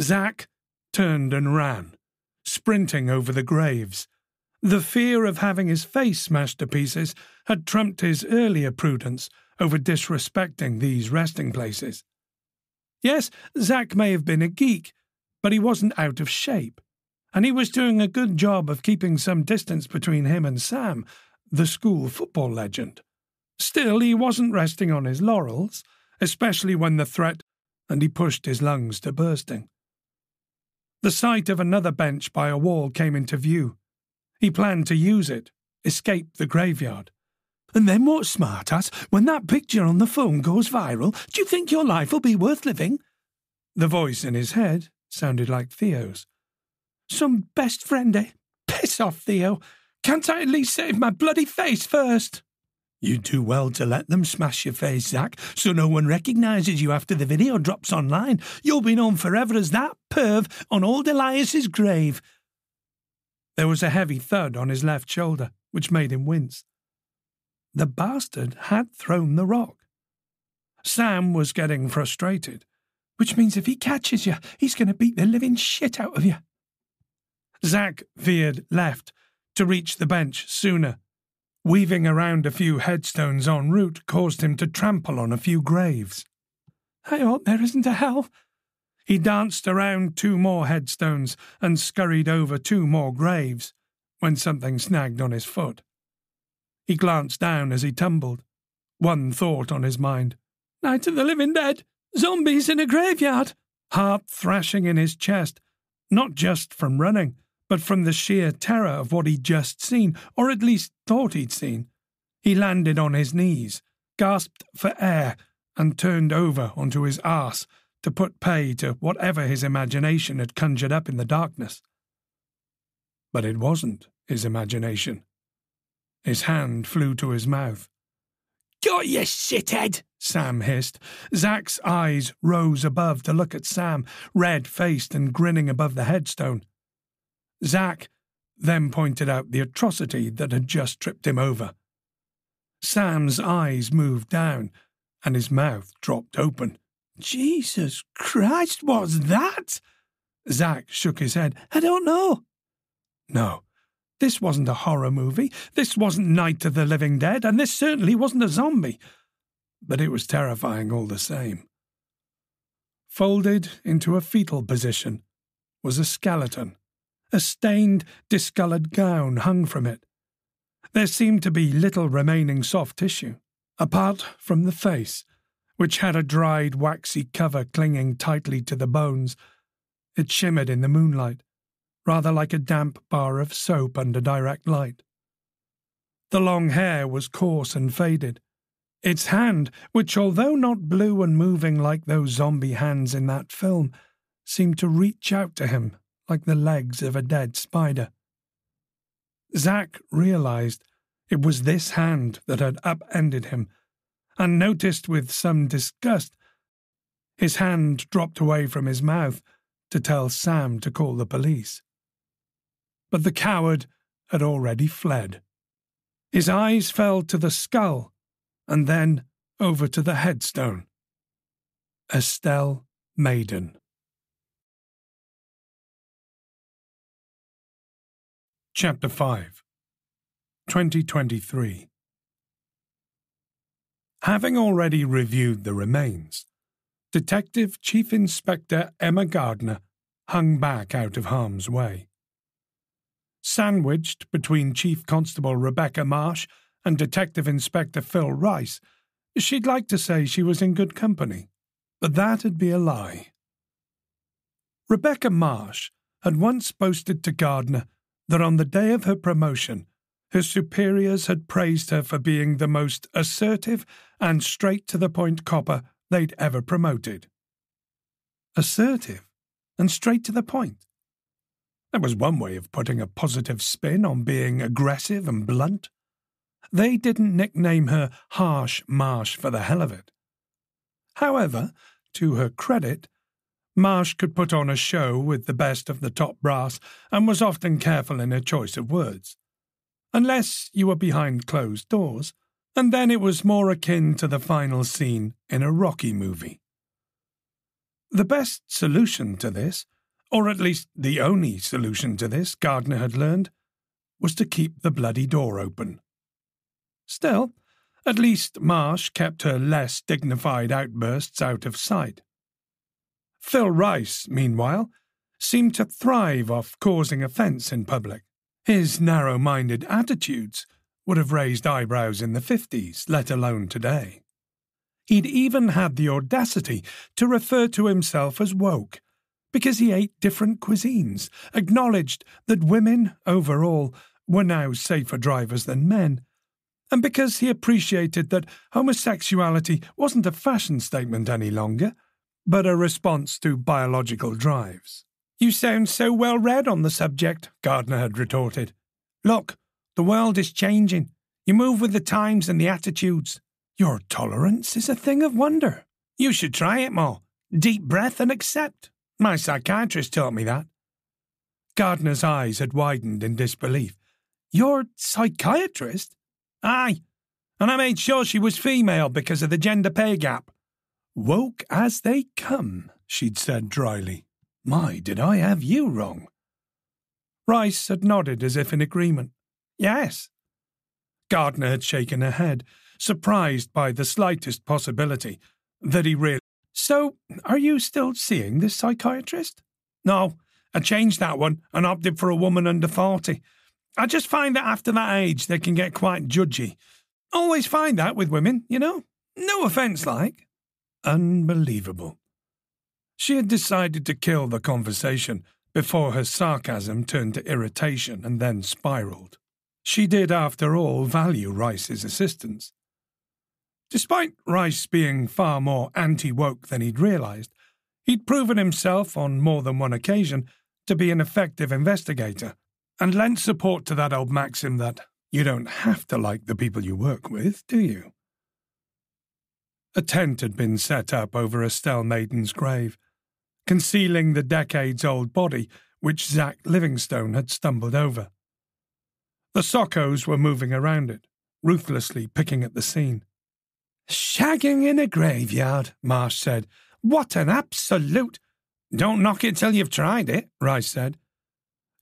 Zach turned and ran, sprinting over the graves. The fear of having his face smashed to pieces had trumped his earlier prudence over disrespecting these resting places. Yes, Zach may have been a geek, but he wasn't out of shape, and he was doing a good job of keeping some distance between him and Sam, the school football legend. Still, he wasn't resting on his laurels, especially when the threat, and he pushed his lungs to bursting. The sight of another bench by a wall came into view. He planned to use it, escape the graveyard. And then what, smartass? When that picture on the phone goes viral, do you think your life will be worth living? The voice in his head sounded like Theo's. Some best friend, eh? Piss off, Theo. Can't I at least save my bloody face first? You do well to let them smash your face, Zach, so no one recognises you after the video drops online. You'll be known forever as that perv on old Elias's grave. There was a heavy thud on his left shoulder, which made him wince. The bastard had thrown the rock. Sam was getting frustrated, which means if he catches you, he's going to beat the living shit out of you. Zach veered left to reach the bench sooner. Weaving around a few headstones en route caused him to trample on a few graves. I hope there isn't a hell. He danced around 2 more headstones and scurried over 2 more graves when something snagged on his foot. He glanced down as he tumbled, one thought on his mind. Night of the living dead! Zombies in a graveyard! Heart thrashing in his chest, not just from running, but from the sheer terror of what he'd just seen, or at least thought he'd seen. He landed on his knees, gasped for air, and turned over onto his arse to put pay to whatever his imagination had conjured up in the darkness. But it wasn't his imagination. His hand flew to his mouth. Got you, shithead! Sam hissed. Zach's eyes rose above to look at Sam, red-faced and grinning above the headstone. Zach then pointed out the atrocity that had just tripped him over. Sam's eyes moved down, and his mouth dropped open. Jesus Christ, what's that? Zach shook his head. I don't know. No, this wasn't a horror movie, this wasn't Night of the Living Dead, and this certainly wasn't a zombie. But it was terrifying all the same. Folded into a fetal position was a skeleton. A stained, discoloured gown hung from it. There seemed to be little remaining soft tissue, apart from the face, which had a dried, waxy cover clinging tightly to the bones. It shimmered in the moonlight, rather like a damp bar of soap under direct light. The long hair was coarse and faded. Its hand, which although not blue and moving like those zombie hands in that film, seemed to reach out to him like the legs of a dead spider. Zach realized it was this hand that had upended him, and noticed with some disgust. His hand dropped away from his mouth to tell Sam to call the police. But the coward had already fled. His eyes fell to the skull, and then over to the headstone. Estelle Maiden. Chapter 5 2023 Having already reviewed the remains, Detective Chief Inspector Emma Gardner hung back out of harm's way. Sandwiched between Chief Constable Rebecca Marsh and Detective Inspector Phil Rice, she'd like to say she was in good company, but that'd be a lie. Rebecca Marsh had once boasted to Gardner that on the day of her promotion, her superiors had praised her for being the most assertive and straight-to-the-point copper they'd ever promoted. Assertive and straight to the point. That was one way of putting a positive spin on being aggressive and blunt. They didn't nickname her Harsh Marsh for the hell of it. However, to her credit, Marsh could put on a show with the best of the top brass and was often careful in her choice of words. Unless you were behind closed doors, and then it was more akin to the final scene in a Rocky movie. The best solution to this, or at least the only solution to this, Gardner had learned, was to keep the bloody door open. Still, at least Marsh kept her less dignified outbursts out of sight. Phil Rice, meanwhile, seemed to thrive off causing offence in public. His narrow-minded attitudes would have raised eyebrows in the 50s, let alone today. He'd even had the audacity to refer to himself as woke, because he ate different cuisines, acknowledged that women, overall, were now safer drivers than men, and because he appreciated that homosexuality wasn't a fashion statement any longer, but a response to biological drives. "You sound so well read on the subject," Gardner had retorted. "Look, the world is changing. You move with the times and the attitudes. Your tolerance is a thing of wonder. You should try it more. Deep breath and accept. My psychiatrist taught me that." Gardner's eyes had widened in disbelief. "Your psychiatrist?" "Aye, and I made sure she was female because of the gender pay gap." "Woke as they come," she'd said dryly. "My, did I have you wrong?" Rice had nodded as if in agreement. "Yes." Gardner had shaken her head, surprised by the slightest possibility that he really... "So, are you still seeing this psychiatrist?" "No, I changed that one and opted for a woman under 40. I just find that after that age they can get quite judgy. Always find that with women, you know. No offence, like." Unbelievable. She had decided to kill the conversation before her sarcasm turned to irritation and then spiralled. She did, after all, value Rice's assistance. Despite Rice being far more anti-woke than he'd realised, he'd proven himself on more than one occasion to be an effective investigator, and lent support to that old maxim that you don't have to like the people you work with, do you? A tent had been set up over Estelle Maiden's grave, concealing the decades-old body which Zach Livingstone had stumbled over. The sockos were moving around it, ruthlessly picking at the scene. "Shagging in a graveyard," Marsh said. "What an absolute—" "Don't knock it till you've tried it," Rice said.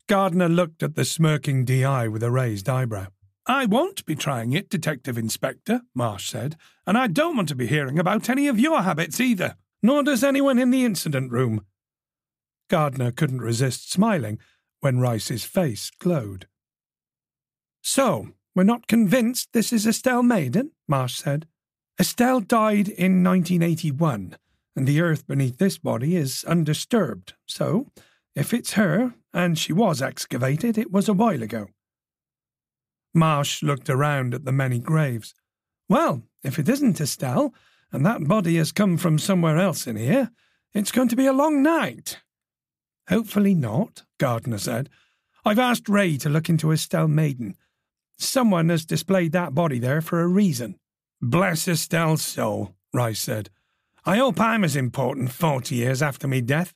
Gardner looked at the smirking DI with a raised eyebrow. "I won't be trying it, Detective Inspector," Marsh said, "and I don't want to be hearing about any of your habits either, nor does anyone in the incident room." Gardner couldn't resist smiling when Rice's face glowed. "So, we're not convinced this is Estelle Maiden?" Marsh said. "Estelle died in 1981, and the earth beneath this body is undisturbed, so if it's her, and she was excavated, it was a while ago." Marsh looked around at the many graves. "Well, if it isn't Estelle, and that body has come from somewhere else in here, it's going to be a long night." "Hopefully not," Gardner said. "I've asked Ray to look into Estelle Maiden. Someone has displayed that body there for a reason." "Bless Estelle's soul," Rice said. "I hope I'm as important 40 years after me death."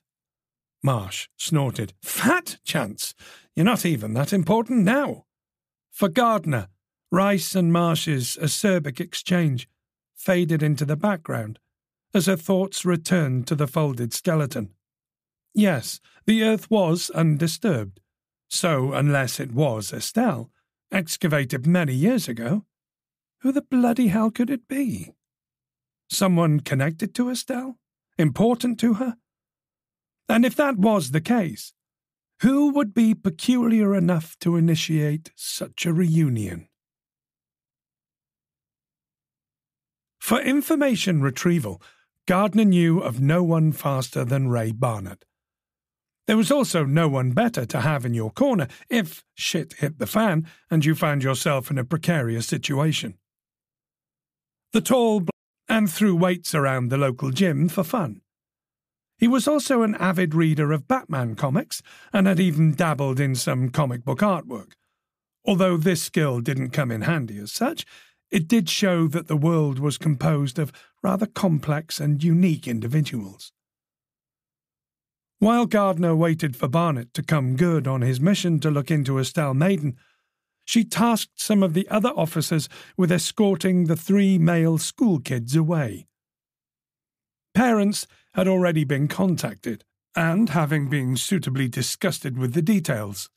Marsh snorted. "Fat chance. You're not even that important now." For Gardner, Rice and Marsh's acerbic exchange faded into the background as her thoughts returned to the folded skeleton. Yes, the earth was undisturbed, so unless it was Estelle, excavated many years ago, who the bloody hell could it be? Someone connected to Estelle? Important to her? And if that was the case, who would be peculiar enough to initiate such a reunion? For information retrieval, Gardner knew of no one faster than Ray Barnett. There was also no one better to have in your corner if shit hit the fan and you found yourself in a precarious situation. The tall and threw weights around the local gym for fun. He was also an avid reader of Batman comics and had even dabbled in some comic book artwork. Although this skill didn't come in handy as such, it did show that the world was composed of rather complex and unique individuals. While Gardner waited for Barnett to come good on his mission to look into Estelle Maiden, she tasked some of the other officers with escorting the 3 male school kids away. Parents had already been contacted, and, having been suitably disgusted with the details,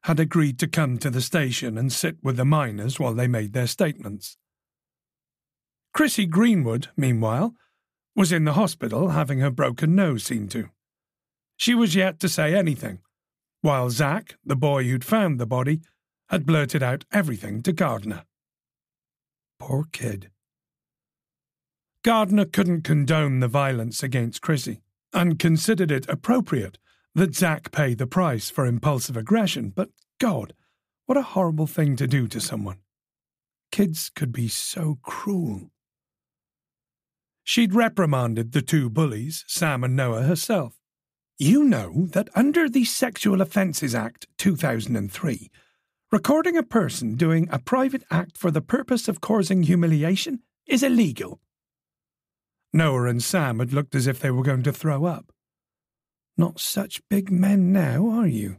had agreed to come to the station and sit with the minors while they made their statements. Chrissy Greenwood, meanwhile, was in the hospital having her broken nose seen to. She was yet to say anything, while Zach, the boy who'd found the body, had blurted out everything to Gardner. Poor kid. Gardner couldn't condone the violence against Chrissy, and considered it appropriate that Zach pay the price for impulsive aggression, but God, What a horrible thing to do to someone. Kids could be so cruel. She'd reprimanded the two bullies, Sam and Noah, herself. You know that under the Sexual Offences Act 2003, recording a person doing a private act for the purpose of causing humiliation is illegal. Noah and Sam had looked as if they were going to throw up. Not such big men now, are you?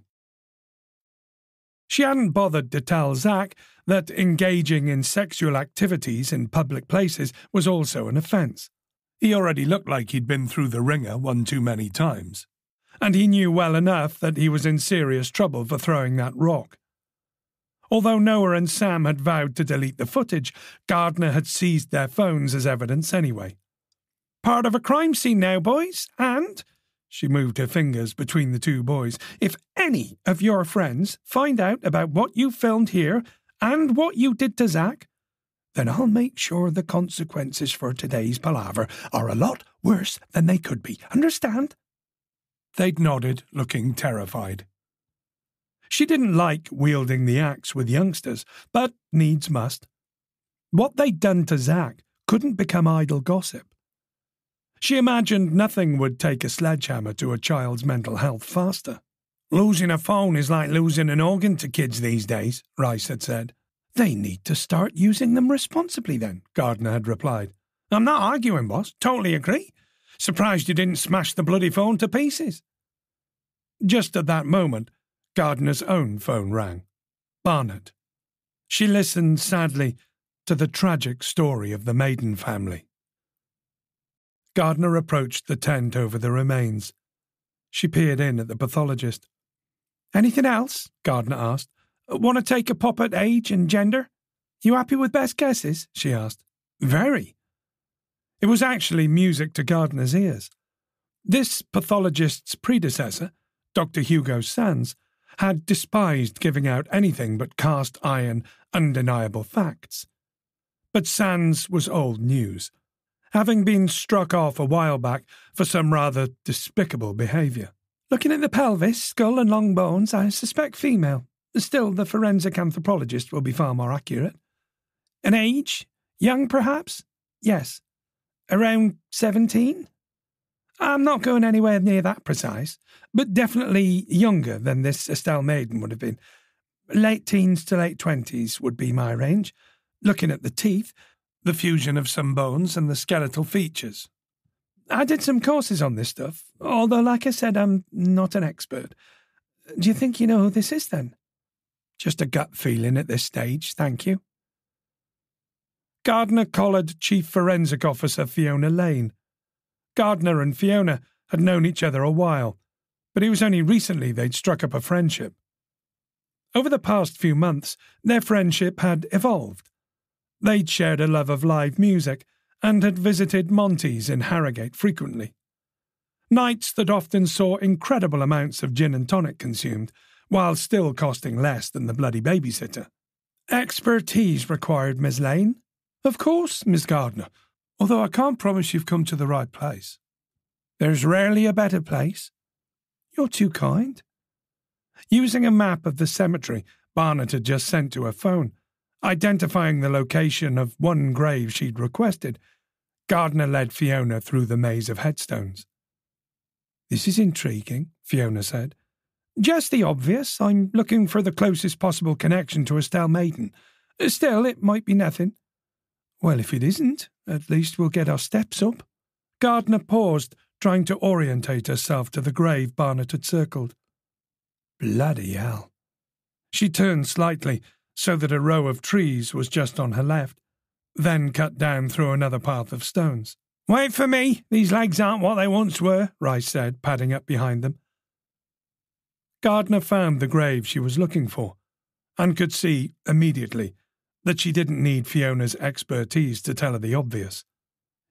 She hadn't bothered to tell Zach that engaging in sexual activities in public places was also an offence. He already looked like he'd been through the ringer one too many times, and he knew well enough that he was in serious trouble for throwing that rock. Although Noah and Sam had vowed to delete the footage, Gardner had seized their phones as evidence anyway. Part of a crime scene now, boys, and, she moved her fingers between the two boys, if any of your friends find out about what you filmed here and what you did to Zach, then I'll make sure the consequences for today's palaver are a lot worse than they could be. Understand? They'd nodded, looking terrified. She didn't like wielding the axe with youngsters, but needs must. What they'd done to Zach couldn't become idle gossip. She imagined nothing would take a sledgehammer to a child's mental health faster. Losing a phone is like losing an organ to kids these days, Rice had said. They need to start using them responsibly then, Gardner had replied. I'm not arguing, boss. Totally agree. Surprised you didn't smash the bloody phone to pieces. Just at that moment, Gardner's own phone rang. Barnett. She listened sadly to the tragic story of the Maiden family. Gardner approached the tent over the remains. She peered in at the pathologist. Anything else? Gardner asked. Want to take a pop at age and gender? You happy with best guesses? She asked. Very. It was actually music to Gardner's ears. This pathologist's predecessor, Dr. Hugo Sands, had despised giving out anything but cast-iron, undeniable facts. But Sands was old news, having been struck off a while back for some rather despicable behaviour. Looking at the pelvis, skull and long bones, I suspect female. Still, the forensic anthropologist will be far more accurate. An age? Young, perhaps? Yes. Around 17? I'm not going anywhere near that precise, but definitely younger than this Estelle Maiden would have been. Late teens to late 20s would be my range, looking at the teeth, the fusion of some bones and the skeletal features. I did some courses on this stuff, although, like I said, I'm not an expert. Do you think you know who this is, then? Just a gut feeling at this stage, thank you. Gardner collared Chief Forensic Officer Fiona Lane. Gardner and Fiona had known each other a while, but it was only recently they'd struck up a friendship. Over the past few months, their friendship had evolved. They'd shared a love of live music and had visited Monty's in Harrogate frequently. Nights that often saw incredible amounts of gin and tonic consumed, while still costing less than the bloody babysitter. Expertise required, Miss Lane? Of course, Miss Gardner, although I can't promise you've come to the right place. There's rarely a better place. You're too kind. Using a map of the cemetery Barnett had just sent to her phone, identifying the location of one grave she'd requested, Gardner led Fiona through the maze of headstones. This is intriguing, Fiona said. Just the obvious. I'm looking for the closest possible connection to Estelle Maiden. Still, it might be nothing. Well, if it isn't, at least we'll get our steps up. Gardner paused, trying to orientate herself to the grave Barnett had circled. Bloody hell. She turned slightly, so that a row of trees was just on her left, then cut down through another path of stones. Wait for me. These legs aren't what they once were, Rice said, padding up behind them. Gardner found the grave she was looking for, and could see, immediately, that she didn't need Fiona's expertise to tell her the obvious.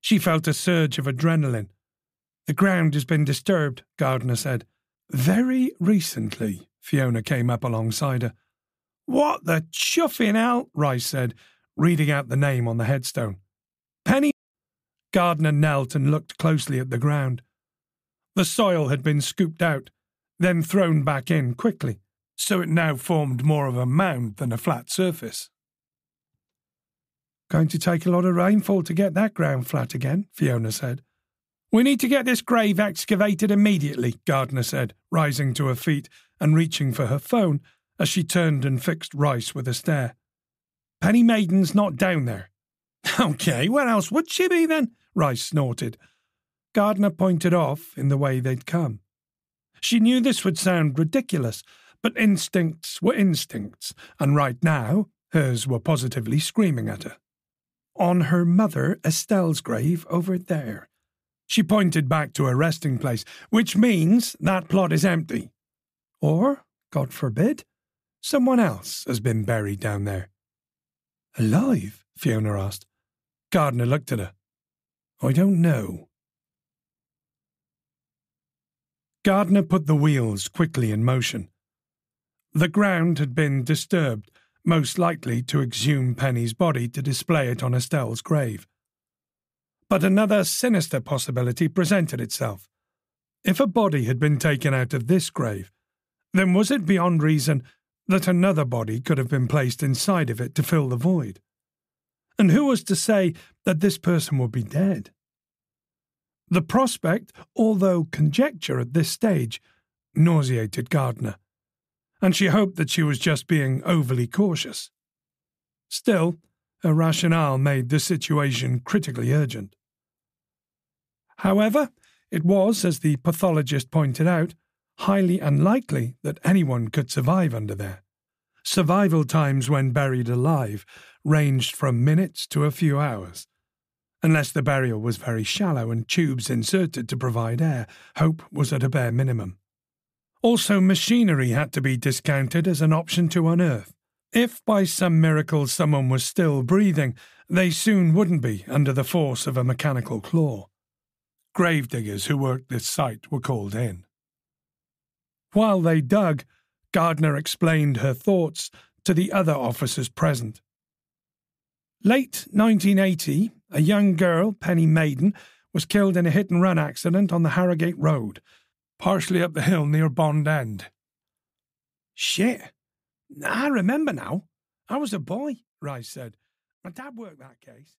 She felt a surge of adrenaline. The ground has been disturbed, Gardner said. Very recently, Fiona came up alongside her. What the chuffing hell, Rice said, reading out the name on the headstone. Penny. Gardner knelt and looked closely at the ground. The soil had been scooped out, then thrown back in quickly, so it now formed more of a mound than a flat surface. "Going to take a lot of rainfall to get that ground flat again," Fiona said. "We need to get this grave excavated immediately," Gardner said, rising to her feet and reaching for her phone as she turned and fixed Rice with a stare. "Penny Maiden's not down there." "OK, where else would she be then?" Rice snorted. Gardner pointed off in the way they'd come. She knew this would sound ridiculous, but instincts were instincts, and right now hers were positively screaming at her. "On her mother Estelle's grave over there." She pointed back to her resting place, "which means that plot is empty. Or, God forbid, someone else has been buried down there." "Alive?" Fiona asked. Gardner looked at her. "I don't know." Gardner put the wheels quickly in motion. The ground had been disturbed, most likely to exhume Penny's body to display it on Estelle's grave. But another sinister possibility presented itself. If a body had been taken out of this grave, then was it beyond reason that another body could have been placed inside of it to fill the void? And who was to say that this person would be dead? The prospect, although conjecture at this stage, nauseated Gardner, and she hoped that she was just being overly cautious. Still, her rationale made the situation critically urgent. However, it was, as the pathologist pointed out, highly unlikely that anyone could survive under there. Survival times when buried alive ranged from minutes to a few hours. Unless the burial was very shallow and tubes inserted to provide air, hope was at a bare minimum. Also, machinery had to be discounted as an option to unearth. If by some miracle someone was still breathing, they soon wouldn't be under the force of a mechanical claw. Gravediggers who worked this site were called in. While they dug, Gardner explained her thoughts to the other officers present. Late 1980, a young girl, Penny Maiden, was killed in a hit-and-run accident on the Harrogate Road, partially up the hill near Bond End. "Shit. I remember now. I was a boy," Rice said. "My dad worked that case."